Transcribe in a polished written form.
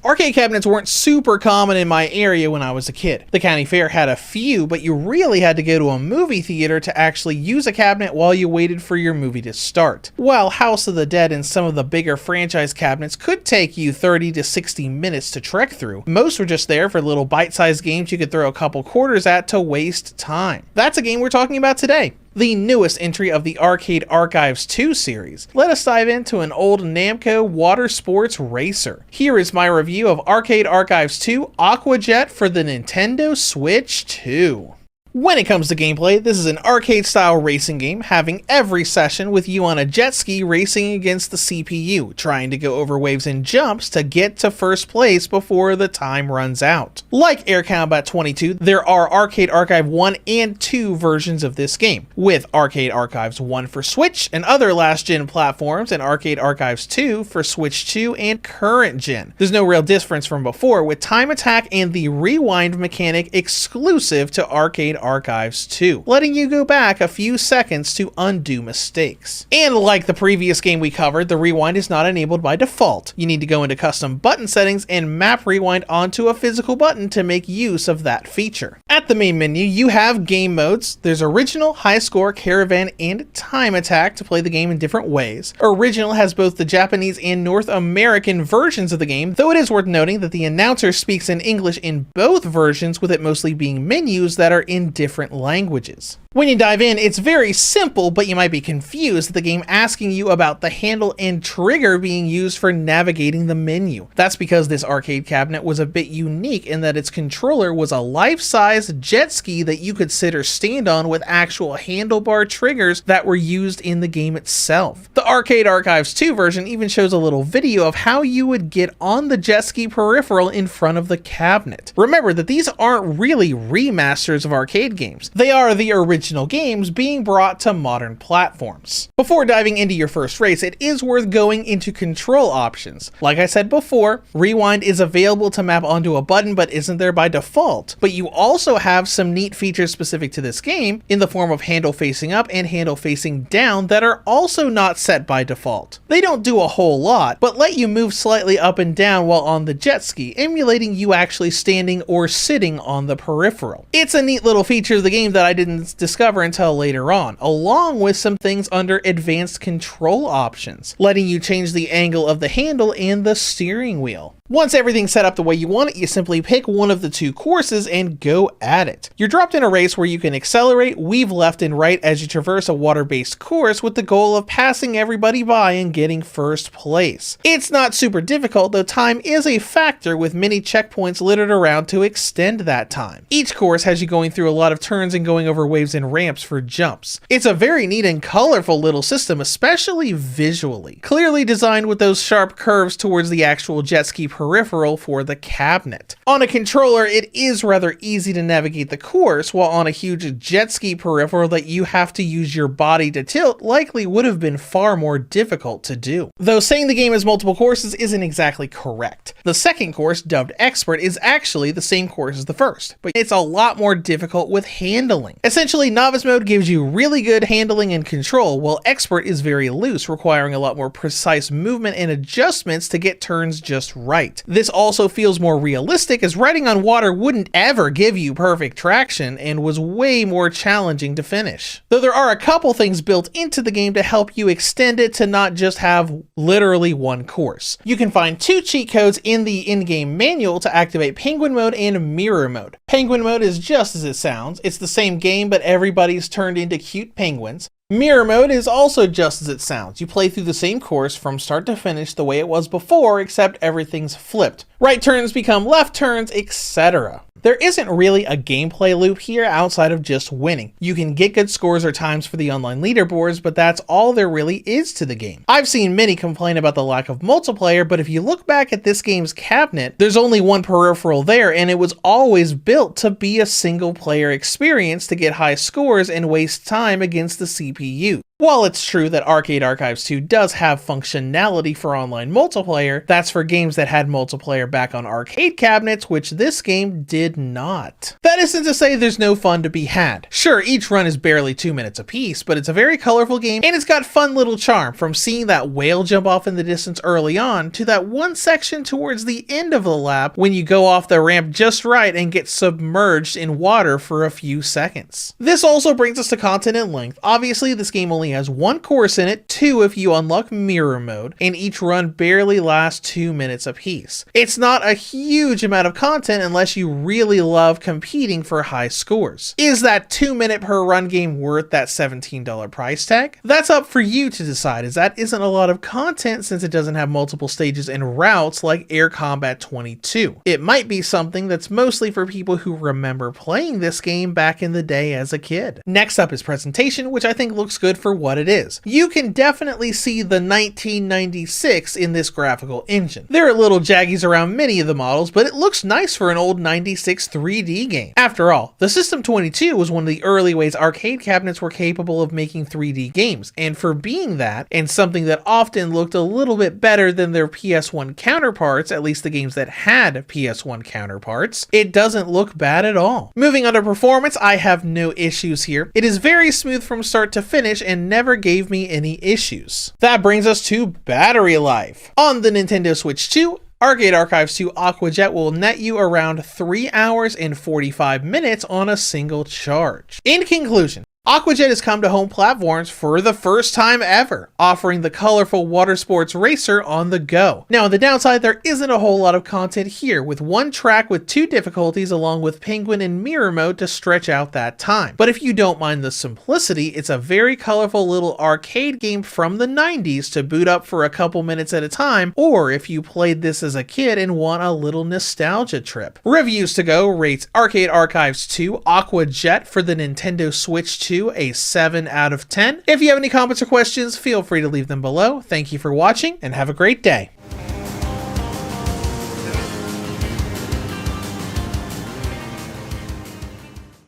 Arcade cabinets weren't super common in my area when I was a kid. The county fair had a few, but you really had to go to a movie theater to actually use a cabinet while you waited for your movie to start. While House of the Dead and some of the bigger franchise cabinets could take you 30 to 60 minutes to trek through, most were just there for little bite-sized games you could throw a couple quarters at to waste time. That's a game we're talking about today, the newest entry of the Arcade Archives 2 series. Let us dive into an old Namco water sports racer. Here is my review of Arcade Archives 2 Aqua Jet for the Nintendo Switch 2. When it comes to gameplay, this is an arcade-style racing game, having every session with you on a jet ski racing against the CPU, trying to go over waves and jumps to get to first place before the time runs out. Like Air Combat 22, there are Arcade Archive 1 and 2 versions of this game, with Arcade Archives 1 for Switch and other last-gen platforms, and Arcade Archives 2 for Switch 2 and current gen. There's no real difference from before, with time attack and the rewind mechanic exclusive to Arcade Archives 2, letting you go back a few seconds to undo mistakes. And like the previous game we covered, the rewind is not enabled by default. You need to go into custom button settings and map rewind onto a physical button to make use of that feature. At the main menu, you have game modes. There's Original, High Score, Caravan, and Time Attack to play the game in different ways. Original has both the Japanese and North American versions of the game, though it is worth noting that the announcer speaks in English in both versions, with it mostly being menus that are in different languages. When you dive in, it's very simple, but you might be confused at the game asking you about the handle and trigger being used for navigating the menu. That's because this arcade cabinet was a bit unique in that its controller was a life-size jet ski that you could sit or stand on with actual handlebar triggers that were used in the game itself. The Arcade Archives 2 version even shows a little video of how you would get on the jet ski peripheral in front of the cabinet. Remember that these aren't really remasters of arcade games. They are the original games being brought to modern platforms. Before diving into your first race, it is worth going into control options. Like I said before, rewind is available to map onto a button but isn't there by default. But you also have some neat features specific to this game in the form of handle facing up and handle facing down that are also not set by default. They don't do a whole lot, but let you move slightly up and down while on the jet ski, emulating you actually standing or sitting on the peripheral. It's a neat little feature of the game that I didn't discover until later on, along with some things under advanced control options, letting you change the angle of the handle and the steering wheel. Once everything's set up the way you want it, you simply pick one of the two courses and go at it. You're dropped in a race where you can accelerate, weave left and right as you traverse a water-based course with the goal of passing everybody by and getting first place. It's not super difficult, though time is a factor, with many checkpoints littered around to extend that time. Each course has you going through a lot of turns and going over waves and ramps for jumps. It's a very neat and colorful little system, especially visually. Clearly designed with those sharp curves towards the actual jet ski peripheral for the cabinet. On a controller, it is rather easy to navigate the course, while on a huge jet ski peripheral that you have to use your body to tilt likely would have been far more difficult to do. Though saying the game has multiple courses isn't exactly correct. The second course, dubbed Expert, is actually the same course as the first, but it's a lot more difficult with handling. Essentially, Novice mode gives you really good handling and control, while Expert is very loose, requiring a lot more precise movement and adjustments to get turns just right. This also feels more realistic, as riding on water wouldn't ever give you perfect traction and was way more challenging to finish. Though there are a couple things built into the game to help you extend it to not just have literally one course. You can find 2 cheat codes in the in-game manual to activate Penguin mode and Mirror mode. Penguin mode is just as it sounds. It's the same game, but everybody's turned into cute penguins. Mirror mode is also just as it sounds. You play through the same course from start to finish the way it was before, except everything's flipped. Right turns become left turns, etc. There isn't really a gameplay loop here outside of just winning. You can get good scores or times for the online leaderboards, but that's all there really is to the game. I've seen many complain about the lack of multiplayer, but if you look back at this game's cabinet, there's only one peripheral there, and it was always built to be a single player experience to get high scores and waste time against the CPU. While it's true that Arcade Archives 2 does have functionality for online multiplayer, that's for games that had multiplayer back on arcade cabinets, which this game did not. That isn't to say there's no fun to be had. Sure, each run is barely 2 minutes apiece, but it's a very colorful game and it's got fun little charm, from seeing that whale jump off in the distance early on to that one section towards the end of the lap when you go off the ramp just right and get submerged in water for a few seconds. This also brings us to content and length. Obviously, this game only has one course in it, 2 if you unlock mirror mode, and each run barely lasts 2 minutes apiece. It's not a huge amount of content unless you really love competing for high scores. Is that 2 minute per run game worth that $17 price tag? That's up for you to decide, as that isn't a lot of content since it doesn't have multiple stages and routes like Air Combat 22. It might be something that's mostly for people who remember playing this game back in the day as a kid. Next up is presentation, which I think looks good for what it is. You can definitely see the 1996 in this graphical engine. There are little jaggies around many of the models, but it looks nice for an old 96 3D game. After all, the System 22 was one of the early ways arcade cabinets were capable of making 3D games, and for being that, and something that often looked a little bit better than their PS1 counterparts, at least the games that had PS1 counterparts, it doesn't look bad at all. Moving on to performance, I have no issues here. It is very smooth from start to finish and never gave me any issues. That brings us to battery life. On the Nintendo Switch 2, Arcade Archives 2 Aqua Jet will net you around 3 hours and 45 minutes on a single charge. In conclusion, Aqua Jet has come to home platforms for the first time ever, offering the colorful water sports racer on the go. Now, on the downside, there isn't a whole lot of content here, with one track with 2 difficulties along with penguin and mirror mode to stretch out that time. But if you don't mind the simplicity, it's a very colorful little arcade game from the 90s to boot up for a couple minutes at a time, or if you played this as a kid and want a little nostalgia trip. Reviews to Go rates Arcade Archives 2 Aqua Jet for the Nintendo Switch 2 a 7 out of 10. If you have any comments or questions, feel free to leave them below. Thank you for watching and have a great day.